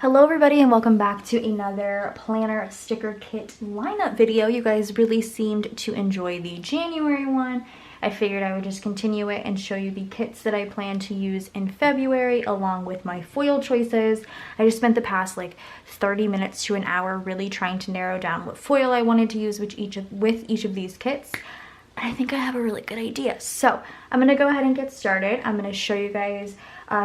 Hello everybody and welcome back to another planner sticker kit lineup video. You guys really seemed to enjoy the January one. I figured I would just continue it and show you the kits that I plan to use in February along with my foil choices. I just spent the past like 30 minutes to an hour really trying to narrow down what foil I wanted to use with each of these kits. And I think I have a really good idea. So I'm gonna go ahead and get started. I'm gonna show you guys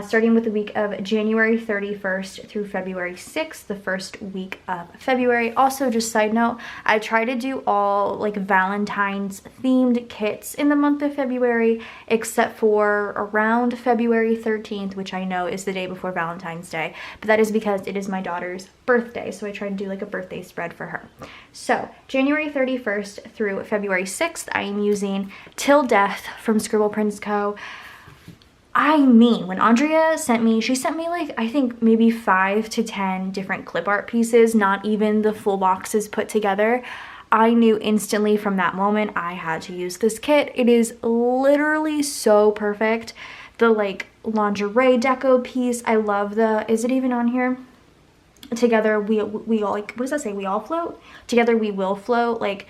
starting with the week of January 31st through February 6th, the first week of February. Also, just side note, I try to do all like Valentine's themed kits in the month of February, except for around February 13th, which I know is the day before Valentine's Day, but that is because it is my daughter's birthday, so I try to do like a birthday spread for her. So January 31st through February 6th, I am using Till Death from Scribble Prints Co. I mean, when Andrea sent me, she sent me like, I think maybe 5 to 10 different clip art pieces, not even the full boxes put together. I knew instantly from that moment I had to use this kit. It is literally so perfect. The like lingerie deco piece, I love the, is it even on here? Together we all, like, what does that say? We all float? Together we will float. Like,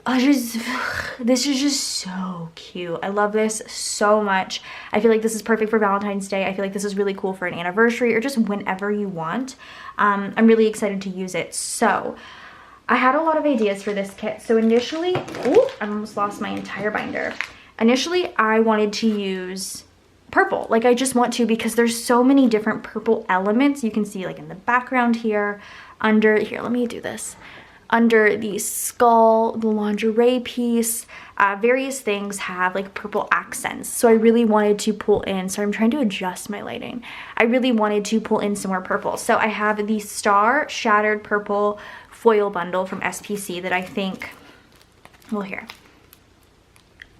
this is just so cute. I love this so much. I feel like this is perfect for Valentine's Day. I feel like this is really cool for an anniversary or just whenever you want. I'm really excited to use it. So I had a lot of ideas for this kit. So initially, oh, I almost lost my entire binder. Initially, I wanted to use purple. Like, I just want to, because there's so many different purple elements. You can see like in the background here, under here, let me do this. Under the skull, the lingerie piece, various things have like purple accents. So I really wanted to pull in, sorry, I'm trying to adjust my lighting. I really wanted to pull in some more purple. So I have the Star Shattered Purple foil bundle from SPC that I think, well, here,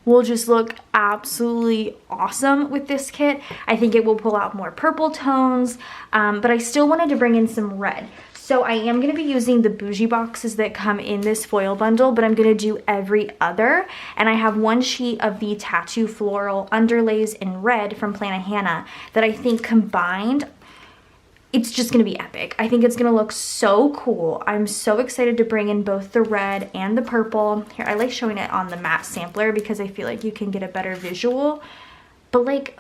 will just look absolutely awesome with this kit. I think it will pull out more purple tones, but I still wanted to bring in some red. So I am going to be using the bougie boxes that come in this foil bundle, but I'm going to do every other. And I have one sheet of the tattoo floral underlays in red from Plannahannah that I think combined, it's just going to be epic. I think it's going to look so cool. I'm so excited to bring in both the red and the purple. Here, I like showing it on the matte sampler because I feel like you can get a better visual. But like,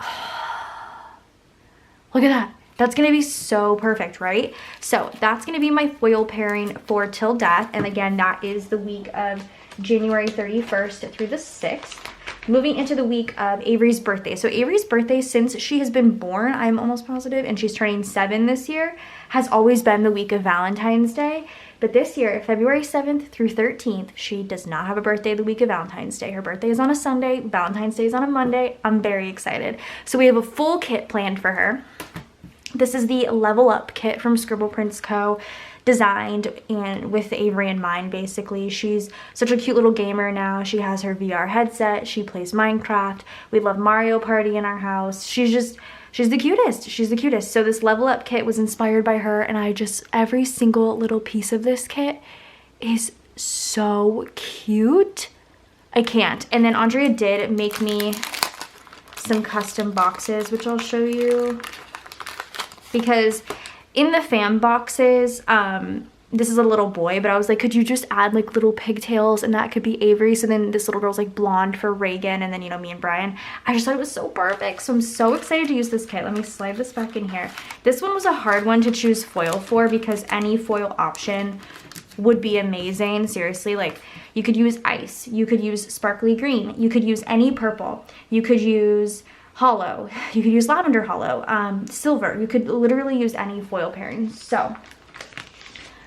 look at that. That's gonna be so perfect, right? So that's gonna be my foil pairing for Till Death. And again, that is the week of January 31st through the 6th. Moving into the week of Avery's birthday. So Avery's birthday, since she has been born, I'm almost positive, and she's turning 7 this year, has always been the week of Valentine's Day. But this year, February 7th through 13th, she does not have a birthday the week of Valentine's Day. Her birthday is on a Sunday, Valentine's Day is on a Monday. I'm very excited. So we have a full kit planned for her. This is the Level Up kit from Scribble Prints Co. Designed and with Avery in mind, basically. She's such a cute little gamer now. She has her VR headset. She plays Minecraft. We love Mario Party in our house. She's the cutest. She's the cutest. So this Level Up kit was inspired by her, and every single little piece of this kit is so cute. I can't. And then Andrea did make me some custom boxes, which I'll show you. Because in the fan boxes, this is a little boy, but I was like, could you just add like little pigtails and that could be Avery? So then this little girl's like blonde for Reagan, and then, you know, me and Brian. I just thought it was so perfect. So I'm so excited to use this kit. Let me slide this back in here. This one was a hard one to choose foil for because any foil option would be amazing. Seriously, like you could use ice, you could use sparkly green, you could use any purple, you could use hollow, you could use lavender hollow, silver. You could literally use any foil pairing. So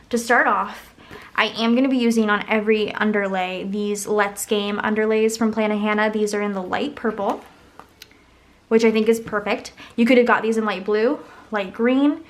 to start off, I am going to be using on every underlay these Let's Game underlays from Plannahannah. These are in the light purple, which I think is perfect. You could have got these in light blue, light green,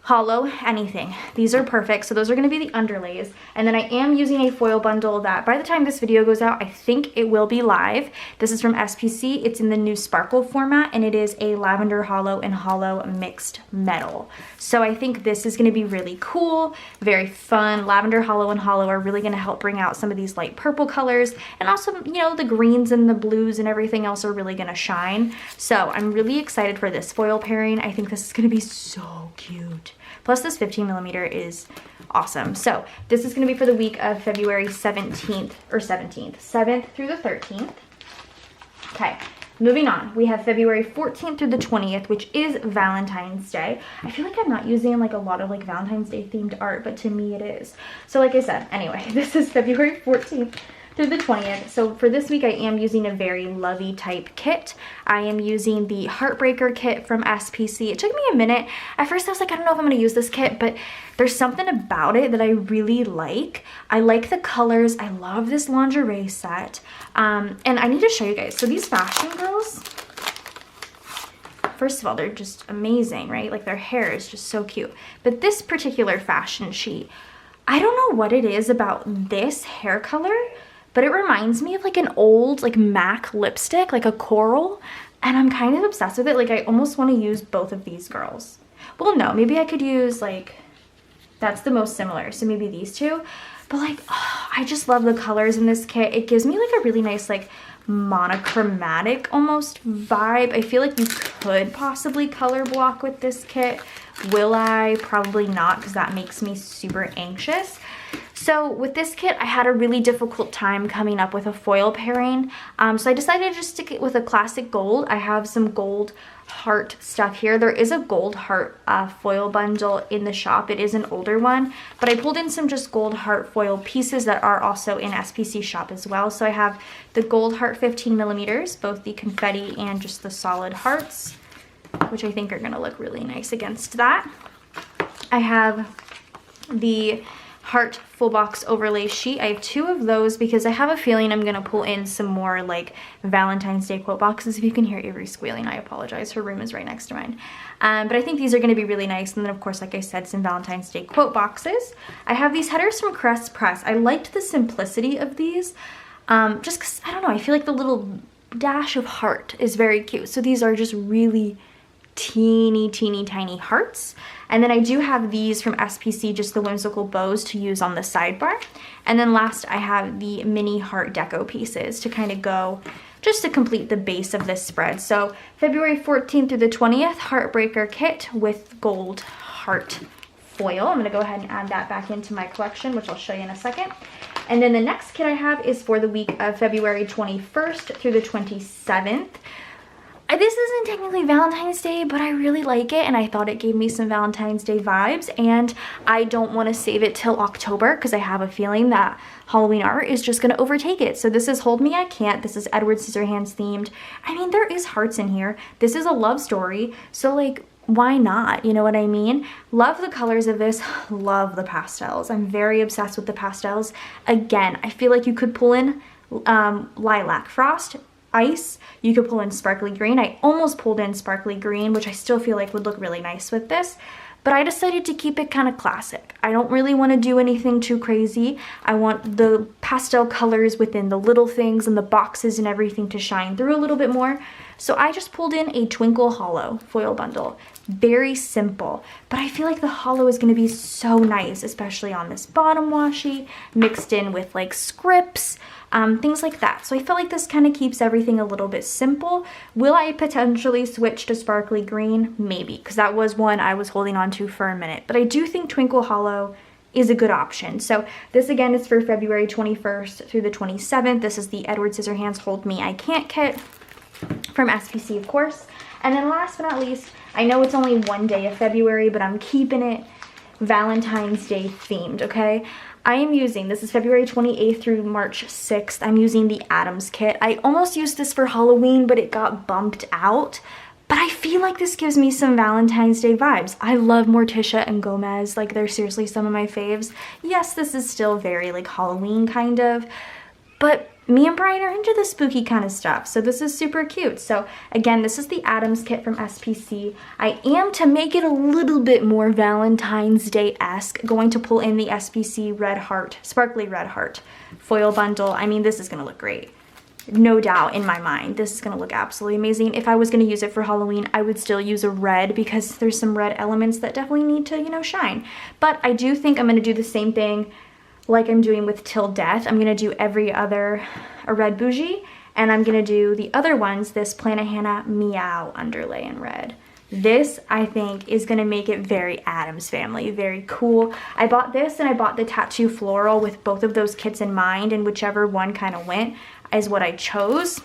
hollow, anything. These are perfect. So those are going to be the underlays. And then I am using a foil bundle that by the time this video goes out, I think it will be live. This is from SPC. It's in the new sparkle format, and it is a lavender hollow and hollow mixed metal. So I think this is going to be really cool, very fun. Lavender hollow and hollow are really going to help bring out some of these light purple colors, and also, you know, the greens and the blues and everything else are really going to shine. So I'm really excited for this foil pairing. I think this is going to be so cute. Plus this 15 millimeter is awesome. So this is going to be for the week of February 17th, 7th through the 13th. Okay, moving on. We have February 14th through the 20th, which is Valentine's Day. I feel like I'm not using like a lot of like Valentine's Day themed art, but to me it is. So like I said, anyway, this is February 14th through the 20th. So for this week, I am using a very lovey type kit. I am using the Heartbreaker kit from SPC. It took me a minute. At first I was like, I don't know if I'm gonna use this kit, but there's something about it that I really like. I like the colors. I love this lingerie set. And I need to show you guys. So these fashion girls, first of all, they're just amazing, right? Like their hair is just so cute. But this particular fashion sheet, I don't know what it is about this hair color, but it reminds me of like an old like MAC lipstick, like a coral, and I'm kind of obsessed with it. Like I almost want to use both of these girls. Well, no, maybe I could use like, that's the most similar, so maybe these two. But like, oh, I just love the colors in this kit. It gives me like a really nice like monochromatic almost vibe. I feel like you could possibly color block with this kit. Will I? Probably not, because that makes me super anxious. So with this kit, I had a really difficult time coming up with a foil pairing. So I decided to just stick it with a classic gold. I have some gold heart stuff here. There is a gold heart foil bundle in the shop. It is an older one, but I pulled in some just gold heart foil pieces that are also in SPC shop as well. So I have the gold heart 15 millimeters, both the confetti and just the solid hearts, which I think are gonna look really nice against that. I have the heart full box overlay sheet. I have 2 of those because I have a feeling I'm gonna pull in some more like Valentine's Day quote boxes. If you can hear Avery squealing, I apologize. Her room is right next to mine. But I think these are gonna be really nice. And then of course, like I said, some Valentine's Day quote boxes. I have these headers from Crest Press. I liked the simplicity of these, just cause I don't know, I feel like the little dash of heart is very cute. So these are just really teeny tiny hearts. And then I do have these from SPC, just the whimsical bows to use on the sidebar. And then last I have the mini heart deco pieces to kind of go just to complete the base of this spread. So February 14th through the 20th, Heartbreaker kit with gold heart foil. I'm gonna go ahead and add that back into my collection, which I'll show you in a second. And then the next kit I have is for the week of February 21st through the 27th. This isn't technically Valentine's Day, but I really like it, and I thought it gave me some Valentine's Day vibes, and I don't want to save it till October because I have a feeling that Halloween art is just going to overtake it. So this is Hold Me I Can't. This is Edward Scissorhands themed. I mean, there is hearts in here. This is a love story, so like, why not? You know what I mean? Love the colors of this. Love the pastels. I'm very obsessed with the pastels. Again, I feel like you could pull in lilac frost, ice. You could pull in sparkly green. I almost pulled in sparkly green, which I still feel like would look really nice with this, but I decided to keep it kind of classic. I don't really want to do anything too crazy. I want the pastel colors within the little things and the boxes and everything to shine through a little bit more. So I just pulled in a Twinkle Hollow foil bundle. Very simple, but I feel like the hollow is going to be so nice, especially on this bottom washi, mixed in with like scripts, things like that. So I feel like this kind of keeps everything a little bit simple. Will I potentially switch to sparkly green? Maybe, because that was one I was holding on to for a minute. But I do think Twinkle Hollow is a good option. So this again is for February 21st through the 27th. This is the Edward Scissorhands Hold Me I Can't kit from SPC, of course. And then last but not least, I know it's only one day of February, but I'm keeping it Valentine's Day themed, okay? I am using, this is February 28th through March 6th, I'm using the Adams kit. I almost used this for Halloween, but it got bumped out. But I feel like this gives me some Valentine's Day vibes. I love Morticia and Gomez, like they're seriously some of my faves. Yes, this is still very like Halloween kind of, but me and Brian are into the spooky kind of stuff, so this is super cute. So again, this is the Adams kit from SPC. I am, to make it a little bit more Valentine's Day-esque, going to pull in the SPC Red Heart, Sparkly Red Heart foil bundle. I mean, this is gonna look great. No doubt in my mind, this is gonna look absolutely amazing. If I was gonna use it for Halloween, I would still use a red because there's some red elements that definitely need to, you know, shine. But I do think I'm gonna do the same thing like I'm doing with Till Death. I'm gonna do every other a red bougie, and I'm gonna do the other ones, this Planet Hannah Meow underlay in red. This, I think, is going to make it very Addams Family, very cool. I bought this and I bought the tattoo floral with both of those kits in mind, and whichever one kind of went is what I chose.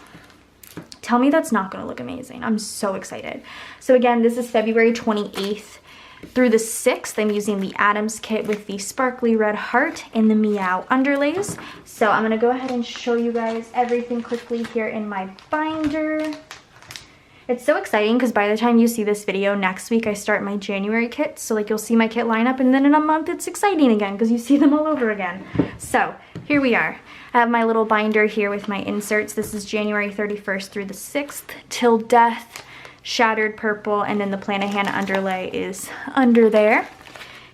Tell me that's not going to look amazing. I'm so excited. So again, this is February 28th through the 6th. I'm using the Addams kit with the sparkly red heart and the meow underlays. So I'm going to go ahead and show you guys everything quickly here in my binder. It's so exciting because by the time you see this video next week, I start my January kits. So like you'll see my kit lineup, and then in a month it's exciting again because you see them all over again. So here we are. I have my little binder here with my inserts. This is January 31st through the 6th, Till Death, Shattered Purple, and then the Planahan underlay is under there.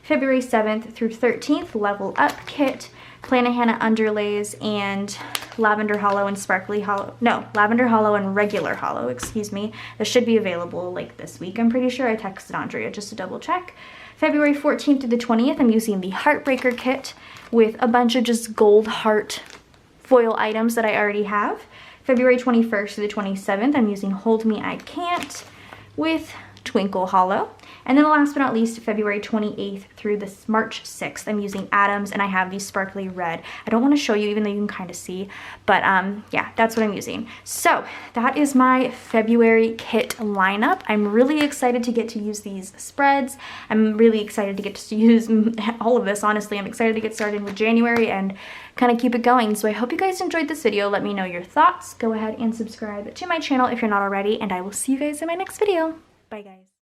February 7th through 13th, Level Up kit, Planahan underlays, and Lavender Hollow and Sparkly Hollow. No, Lavender Hollow and Regular Hollow, excuse me. This should be available like this week, I'm pretty sure. I texted Andrea just to double check. February 14th to the 20th, I'm using the Heartbreaker kit with a bunch of just gold heart foil items that I already have. February 21st to the 27th, I'm using Hold Me I Can't with Twinkle Hollow. And then last but not least, February 28th through this March 6th, I'm using Addams, and I have these sparkly red. I don't want to show you even though you can kind of see, but yeah, that's what I'm using. So that is my February kit lineup. I'm really excited to get to use these spreads. I'm really excited to get to use all of this, honestly. I'm excited to get started with January and kind of keep it going. So I hope you guys enjoyed this video. Let me know your thoughts. Go ahead and subscribe to my channel if you're not already, and I will see you guys in my next video. Bye guys.